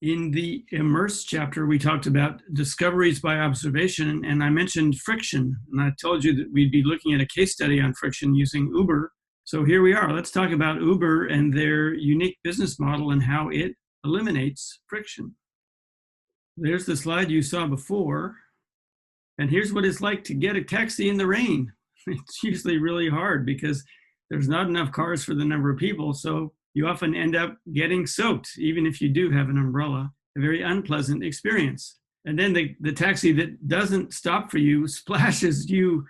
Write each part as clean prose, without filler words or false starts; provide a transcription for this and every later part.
In the Immerse chapter, we talked about discoveries by observation, and I mentioned friction. And I told you that we'd be looking at a case study on friction using Uber. So here we are. Let's talk about Uber and their unique business model and how it eliminates friction. There's the slide you saw before. And here's what it's like to get a taxi in the rain. It's usually really hard because there's not enough cars for the number of people. So you often end up getting soaked, even if you do have an umbrella, a very unpleasant experience. And then the taxi that doesn't stop for you splashes you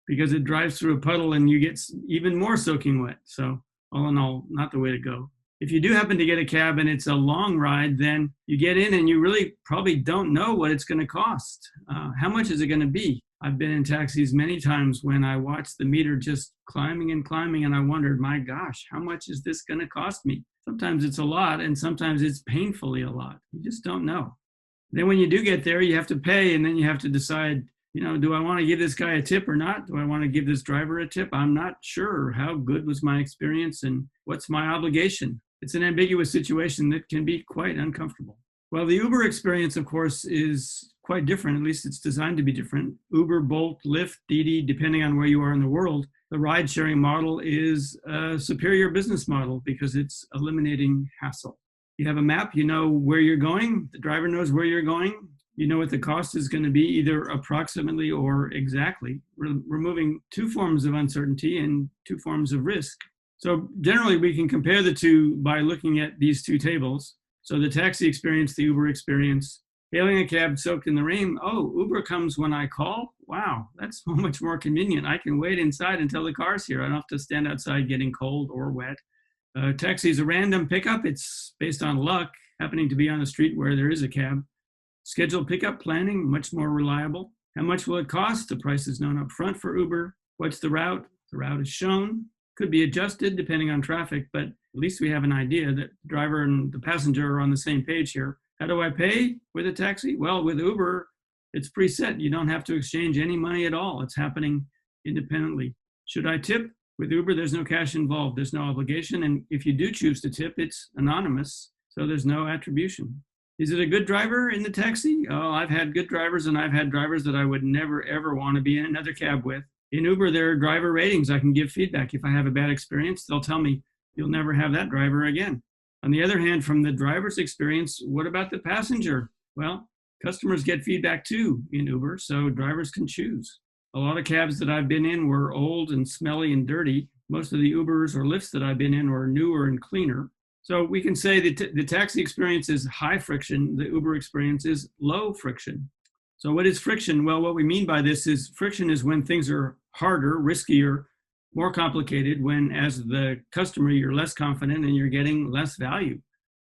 because it drives through a puddle and you get even more soaking wet. So all in all, not the way to go. If you do happen to get a cab and it's a long ride, then you get in and you really probably don't know what it's going to cost. How much is it going to be? I've been in taxis many times when I watched the meter just climbing and climbing, and I wondered, my gosh, how much is this going to cost me? Sometimes it's a lot, and sometimes it's painfully a lot. You just don't know. Then when you do get there, you have to pay, and then you have to decide, do I want to give this guy a tip or not? Do I want to give this driver a tip? I'm not sure. How good was my experience, and what's my obligation? It's an ambiguous situation that can be quite uncomfortable. Well, the Uber experience, of course, is quite different. At least it's designed to be different. Uber, Bolt, Lyft, Didi, depending on where you are in the world, the ride-sharing model is a superior business model because it's eliminating hassle. You have a map, you know where you're going. The driver knows where you're going. You know what the cost is going to be, either approximately or exactly, removing two forms of uncertainty and two forms of risk. So generally, we can compare the two by looking at these two tables. So the taxi experience, the Uber experience, hailing a cab soaked in the rain. Oh, Uber comes when I call. Wow, that's so much more convenient. I can wait inside until the car's here. I don't have to stand outside getting cold or wet. Taxi is a random pickup. It's based on luck, happening to be on a street where there is a cab. Scheduled pickup planning, much more reliable. How much will it cost? The price is known up front for Uber. What's the route? The route is shown. Could be adjusted depending on traffic, but at least we have an idea that the driver and the passenger are on the same page here. How do I pay with a taxi? Well, with Uber, it's preset. You don't have to exchange any money at all. It's happening independently. Should I tip? With Uber, there's no cash involved. There's no obligation. And if you do choose to tip, it's anonymous, so there's no attribution. Is it a good driver in the taxi? Oh, I've had good drivers, and I've had drivers that I would never, ever want to be in another cab with. In Uber, there are driver ratings. I can give feedback. If I have a bad experience, they'll tell me, you'll never have that driver again. On the other hand, from the driver's experience, what about the passenger? Well, customers get feedback too in Uber, so drivers can choose. A lot of cabs that I've been in were old and smelly and dirty. Most of the Ubers or Lyfts that I've been in were newer and cleaner. So we can say that the taxi experience is high friction. The Uber experience is low friction. So what is friction? Well, what we mean by this is friction is when things are harder, riskier, more complicated, when as the customer, you're less confident and you're getting less value.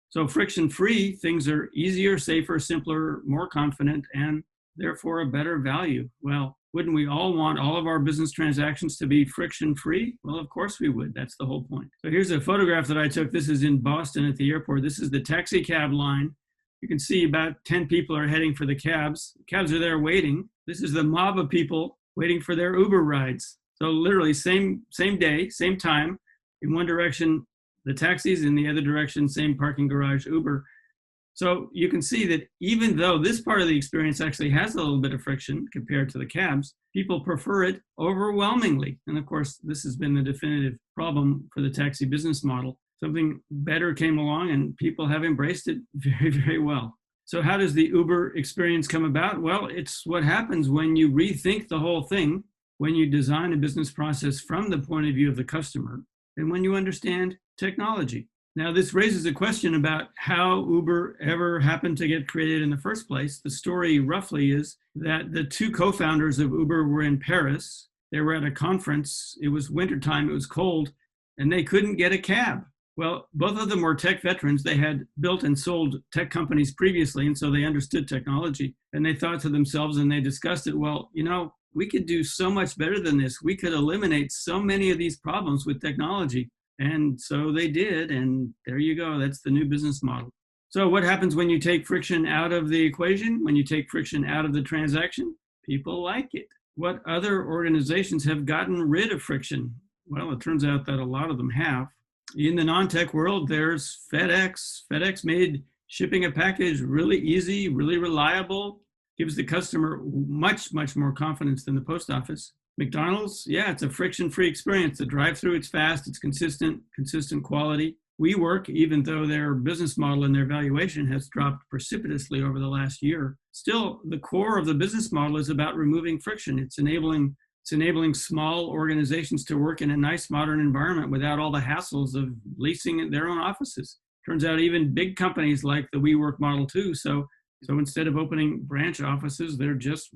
So friction-free, things are easier, safer, simpler, more confident, and therefore a better value. Well, wouldn't we all want all of our business transactions to be friction-free? Well, of course we would. That's the whole point. So here's a photograph that I took. This is in Boston at the airport. This is the taxi cab line. You can see about 10 people are heading for the cabs. Cabs are there waiting. This is the mob of people waiting for their Uber rides. So literally same day, same time. In one direction, the taxis, in the other direction, same parking garage, Uber. So you can see that even though this part of the experience actually has a little bit of friction compared to the cabs, people prefer it overwhelmingly. And of course, this has been the definitive problem for the taxi business model. Something better came along and people have embraced it very, very well. So how does the Uber experience come about? Well, it's what happens when you rethink the whole thing, when you design a business process from the point of view of the customer, and when you understand technology. Now, this raises a question about how Uber ever happened to get created in the first place. The story roughly is that the two co-founders of Uber were in Paris. They were at a conference. It was wintertime, it was cold, and they couldn't get a cab. Well, both of them were tech veterans. They had built and sold tech companies previously, and so they understood technology. And they thought to themselves, and they discussed it, well, we could do so much better than this. We could eliminate so many of these problems with technology. And so they did, and there you go. That's the new business model. So what happens when you take friction out of the equation? When you take friction out of the transaction? People like it. What other organizations have gotten rid of friction? Well, it turns out that a lot of them have. In the non-tech world, there's FedEx. FedEx made Shipping a package really easy, really reliable, gives the customer much, much more confidence than the post office. McDonald's, yeah, it's a friction-free experience. The drive-through, it's fast, it's consistent quality. WeWork, even though their business model and their valuation has dropped precipitously over the last year, still the core of the business model is about removing friction. It's enabling small organizations to work in a nice modern environment without all the hassles of leasing their own offices. Turns out even big companies like the WeWork model too. So instead of opening branch offices, they're just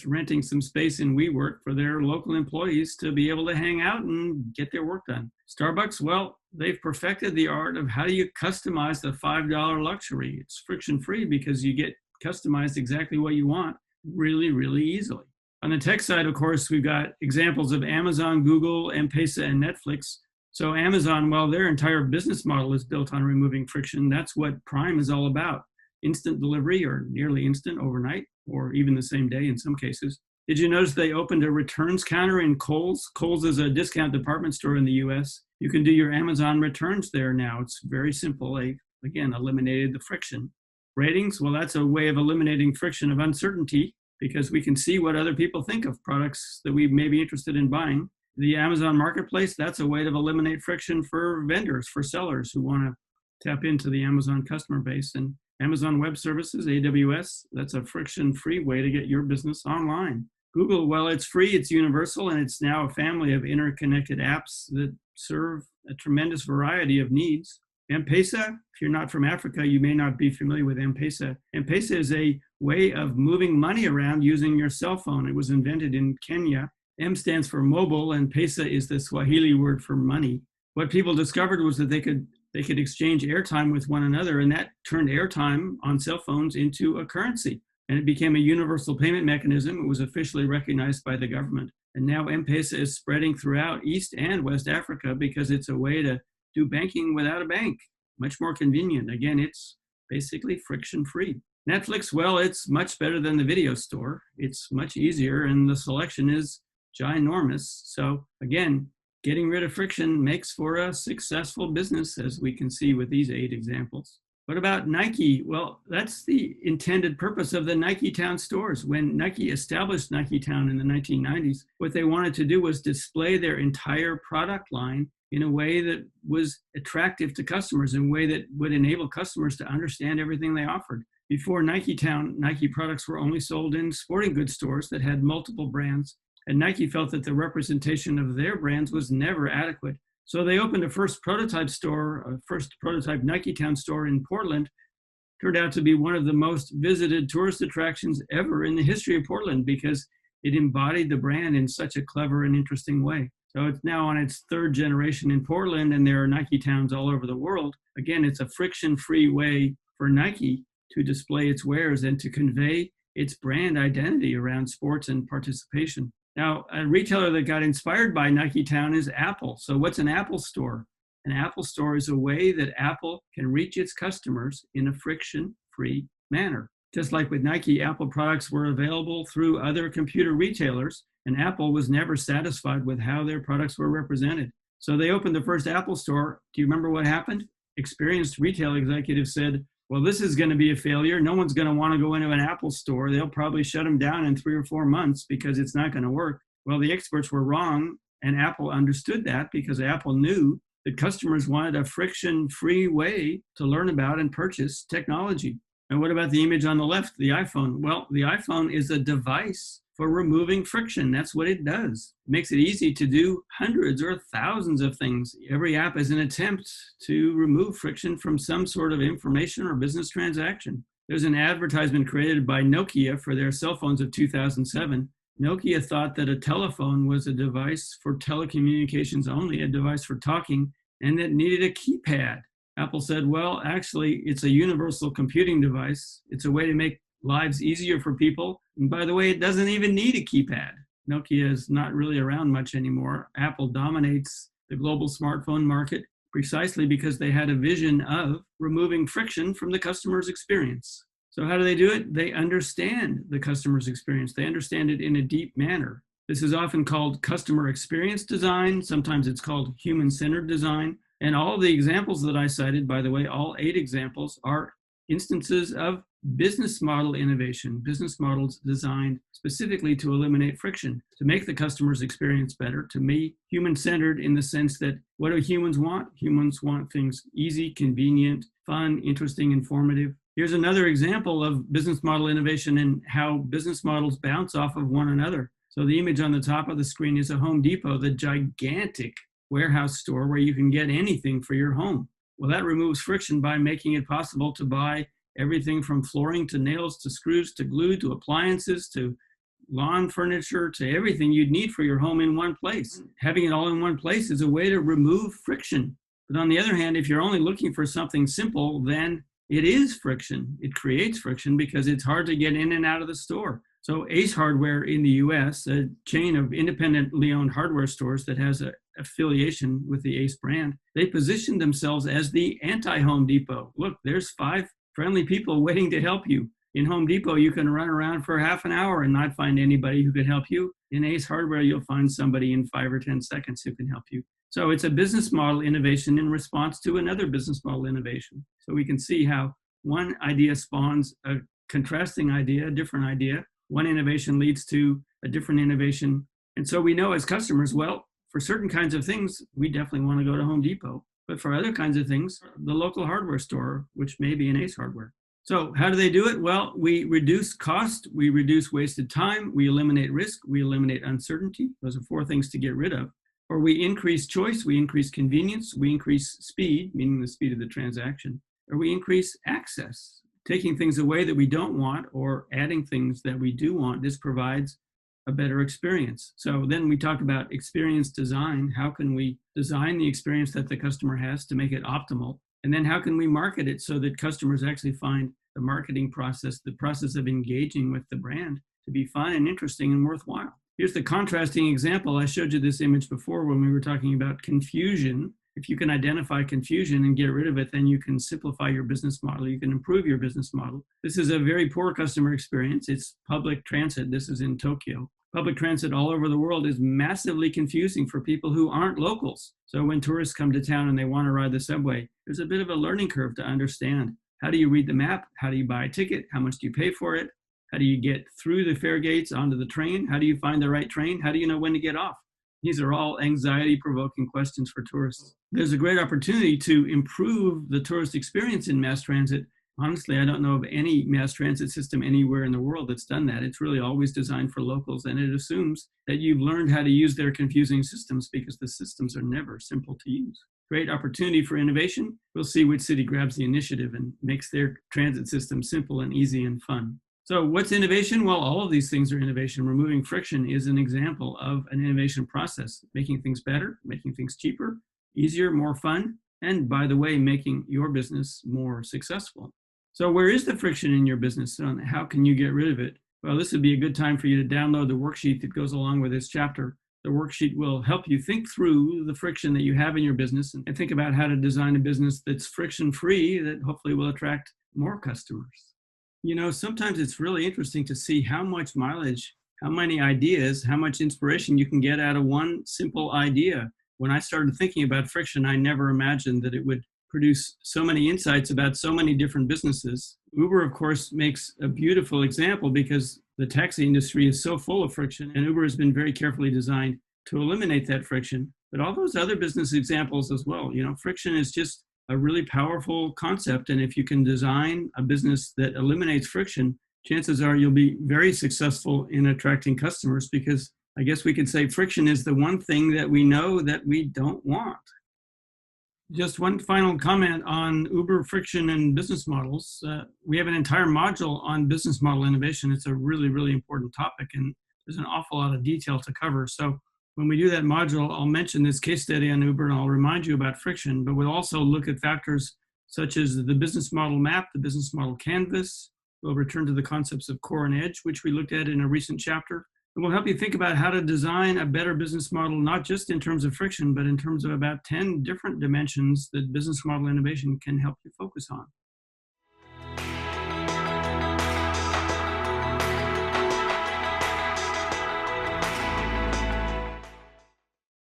renting some space in WeWork for their local employees to be able to hang out and get their work done. Starbucks, well, they've perfected the art of how do you customize the $5 luxury. It's friction-free because you get customized exactly what you want really, really easily. On the tech side, of course, we've got examples of Amazon, Google, M-Pesa, and Netflix. So Amazon, well, their entire business model is built on removing friction. That's what Prime is all about. Instant delivery, or nearly instant, overnight, or even the same day in some cases. Did you notice they opened a returns counter in Kohl's? Kohl's is a discount department store in the US. You can do your Amazon returns there now. It's very simple. They, again, eliminated the friction. Ratings, well, that's a way of eliminating friction of uncertainty because we can see what other people think of products that we may be interested in buying. The Amazon Marketplace, that's a way to eliminate friction for vendors, for sellers who want to tap into the Amazon customer base. And Amazon Web Services, AWS, that's a friction-free way to get your business online. Google, well, it's free, it's universal, and it's now a family of interconnected apps that serve a tremendous variety of needs. M-Pesa, if you're not from Africa, you may not be familiar with M-Pesa. M-Pesa is a way of moving money around using your cell phone. It was invented in Kenya. M stands for mobile, and Pesa is the Swahili word for money. What people discovered was that they could exchange airtime with one another, and that turned airtime on cell phones into a currency. And it became a universal payment mechanism. It was officially recognized by the government. And now M-Pesa is spreading throughout East and West Africa because it's a way to do banking without a bank. Much more convenient. Again, it's basically friction-free. Netflix, well, it's much better than the video store. It's much easier, and the selection is ginormous. So again, getting rid of friction makes for a successful business, as we can see with these 8 examples. What about Nike? Well, that's the intended purpose of the Nike Town stores. When Nike established Nike Town in the 1990s, what they wanted to do was display their entire product line in a way that was attractive to customers, in a way that would enable customers to understand everything they offered. Before Nike Town, Nike products were only sold in sporting goods stores that had multiple brands, and Nike felt that the representation of their brands was never adequate. So they opened a first prototype Nike Town store in Portland. Turned out to be one of the most visited tourist attractions ever in the history of Portland because it embodied the brand in such a clever and interesting way. So it's now on its 3rd generation in Portland, and there are Nike Towns all over the world. Again, it's a friction-free way for Nike to display its wares and to convey its brand identity around sports and participation. Now, a retailer that got inspired by Nike Town is Apple. So what's an Apple store? An Apple store is a way that Apple can reach its customers in a friction-free manner. Just like with Nike, Apple products were available through other computer retailers, and Apple was never satisfied with how their products were represented. So they opened the first Apple store. Do you remember what happened? Experienced retail executives said, well, this is going to be a failure. No one's going to want to go into an Apple store. They'll probably shut them down in 3 or 4 months because it's not going to work. Well, the experts were wrong, and Apple understood that because Apple knew that customers wanted a friction-free way to learn about and purchase technology. And what about the image on the left, the iPhone? Well, the iPhone is a device for removing friction. That's what it does. It makes it easy to do hundreds or thousands of things. Every app is an attempt to remove friction from some sort of information or business transaction. There's an advertisement created by Nokia for their cell phones of 2007. Nokia thought that a telephone was a device for telecommunications only, a device for talking, and that needed a keypad. Apple said, well, actually, it's a universal computing device. It's a way to make lives easier for people. And by the way, it doesn't even need a keypad. Nokia is not really around much anymore. Apple dominates the global smartphone market precisely because they had a vision of removing friction from the customer's experience. So how do they do it? They understand the customer's experience. They understand it in a deep manner. This is often called customer experience design. Sometimes it's called human-centered design. And all the examples that I cited, by the way, all 8 examples are instances of business model innovation, business models designed specifically to eliminate friction, to make the customer's experience better, to be human-centered in the sense that what do humans want? Humans want things easy, convenient, fun, interesting, informative. Here's another example of business model innovation and how business models bounce off of one another. So the image on the top of the screen is a Home Depot, the gigantic warehouse store where you can get anything for your home. Well, that removes friction by making it possible to buy everything from flooring to nails to screws to glue to appliances to lawn furniture to everything you'd need for your home in one place. Having it all in one place is a way to remove friction. But on the other hand, if you're only looking for something simple, then it is friction. It creates friction because it's hard to get in and out of the store. So Ace Hardware in the US, a chain of independently owned hardware stores that has an affiliation with the Ace brand, they position themselves as the anti-Home Depot. Look, there's 5 friendly people waiting to help you. In Home Depot, you can run around for half an hour and not find anybody who can help you. In Ace Hardware, you'll find somebody in 5 or 10 seconds who can help you. So it's a business model innovation in response to another business model innovation. So we can see how one idea spawns a contrasting idea, a different idea. One innovation leads to a different innovation. And so we know as customers, well, for certain kinds of things, we definitely want to go to Home Depot. But for other kinds of things, the local hardware store, which may be an Ace Hardware. So how do they do it? Well, we reduce cost, we reduce wasted time, we eliminate risk, we eliminate uncertainty. Those are 4 things to get rid of. Or we increase choice, we increase convenience, we increase speed, meaning the speed of the transaction, or we increase access. Taking things away that we don't want or adding things that we do want, this provides a better experience. So then we talk about experience design. How can we design the experience that the customer has to make it optimal? And then how can we market it so that customers actually find the marketing process, the process of engaging with the brand to be fun and interesting and worthwhile? Here's the contrasting example. I showed you this image before when we were talking about confusion. If you can identify confusion and get rid of it, then you can simplify your business model. You can improve your business model. This is a very poor customer experience. It's public transit. This is in Tokyo. Public transit all over the world is massively confusing for people who aren't locals. So when tourists come to town and they want to ride the subway, there's a bit of a learning curve to understand. How do you read the map? How do you buy a ticket? How much do you pay for it? How do you get through the fare gates onto the train? How do you find the right train? How do you know when to get off? These are all anxiety-provoking questions for tourists. There's a great opportunity to improve the tourist experience in mass transit. Honestly, I don't know of any mass transit system anywhere in the world that's done that. It's really always designed for locals, and it assumes that you've learned how to use their confusing systems because the systems are never simple to use. Great opportunity for innovation. We'll see which city grabs the initiative and makes their transit system simple and easy and fun. So what's innovation? Well, all of these things are innovation. Removing friction is an example of an innovation process, making things better, making things cheaper, easier, more fun, and by the way, making your business more successful. So where is the friction in your business and how can you get rid of it? Well, this would be a good time for you to download the worksheet that goes along with this chapter. The worksheet will help you think through the friction that you have in your business and think about how to design a business that's friction-free that hopefully will attract more customers. You know, sometimes it's really interesting to see how much mileage, how many ideas, how much inspiration you can get out of one simple idea. When I started thinking about friction, I never imagined that it would produce so many insights about so many different businesses. Uber, of course, makes a beautiful example because the taxi industry is so full of friction, and Uber has been very carefully designed to eliminate that friction. But all those other business examples as well, you know, friction is just a really powerful concept. And if you can design a business that eliminates friction, chances are you'll be very successful in attracting customers because I guess we could say friction is the one thing that we know that we don't want. Just one final comment on Uber friction and business models. We have an entire module on business model innovation. It's a really, really important topic, and there's an awful lot of detail to cover. So when we do that module, I'll mention this case study on Uber, and I'll remind you about friction, but we'll also look at factors such as the business model map, the business model canvas. We'll return to the concepts of core and edge, which we looked at in a recent chapter. And we'll help you think about how to design a better business model, not just in terms of friction, but in terms of about 10 different dimensions that business model innovation can help you focus on.